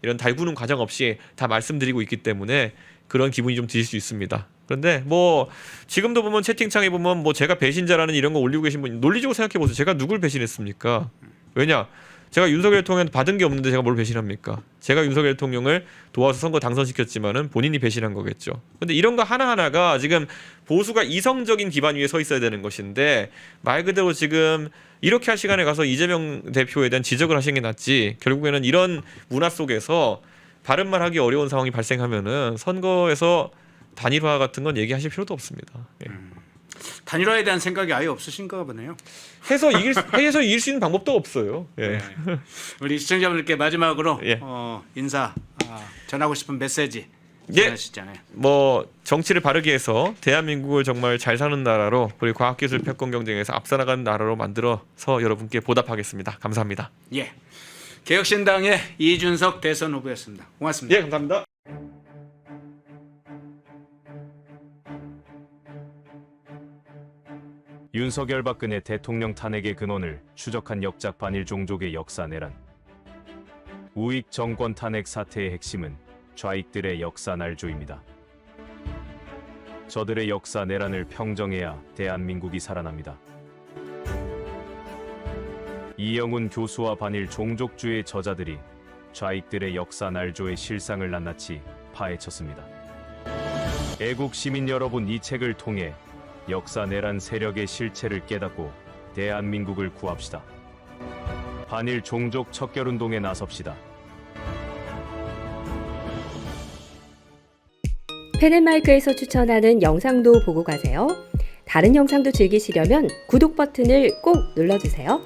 S3: 이런 달구는 과정 없이 다 말씀드리고 있기 때문에 그런 기분이 좀 드실 수 있습니다. 그런데 뭐 지금도 보면 채팅창에 보면 뭐 제가 배신자라는 이런 거 올리고 계신 분 논리적으로 생각해 보세요. 제가 누굴 배신했습니까? 왜냐? 제가 윤석열 대통령한테 받은 게 없는데 제가 뭘 배신합니까? 제가 윤석열 대통령을 도와서 선거 당선시켰지만은 본인이 배신한 거겠죠. 근데 이런 거 하나하나가 지금 보수가 이성적인 기반 위에 서 있어야 되는 것인데, 말 그대로 지금 이렇게 할 시간에 가서 이재명 대표에 대한 지적을 하시는 게 낫지, 결국에는 이런 문화 속에서 바른 말 하기 어려운 상황이 발생하면은 선거에서 단일화 같은 건 얘기하실 필요도 없습니다. 예.
S2: 단일화에 대한 생각이 아예 없으신가 보네요.
S3: 해서 이길 수 있는 방법도 없어요. 예.
S2: 네. 우리 시청자분들께 마지막으로
S3: 예.
S2: 인사 전하고 싶은 메시지
S3: 예.
S2: 전하시잖아요.
S3: 뭐 정치를 바르게 해서 대한민국을 정말 잘 사는 나라로 그리고 과학기술 패권 경쟁에서 앞서 나가는 나라로 만들어서 여러분께 보답하겠습니다. 감사합니다.
S2: 예. 개혁신당의 이준석 대선 후보였습니다. 고맙습니다.
S3: 예, 감사합니다.
S1: 윤석열 박근혜 대통령 탄핵의 근원을 추적한 역작 반일 종족의 역사 내란. 우익 정권 탄핵 사태의 핵심은 좌익들의 역사 날조입니다. 저들의 역사 내란을 평정해야 대한민국이 살아납니다. 이영훈 교수와 반일 종족주의 저자들이 좌익들의 역사 날조의 실상을 낱낱이 파헤쳤습니다. 애국 시민 여러분, 이 책을 통해 역사 내란 세력의 실체를 깨닫고 대한민국을 구합시다. 반일 종족 척결운동에 나섭시다.
S4: 펜앤마이크에서 추천하는 영상도 보고 가세요. 다른 영상도 즐기시려면 구독 버튼을 꼭 눌러주세요.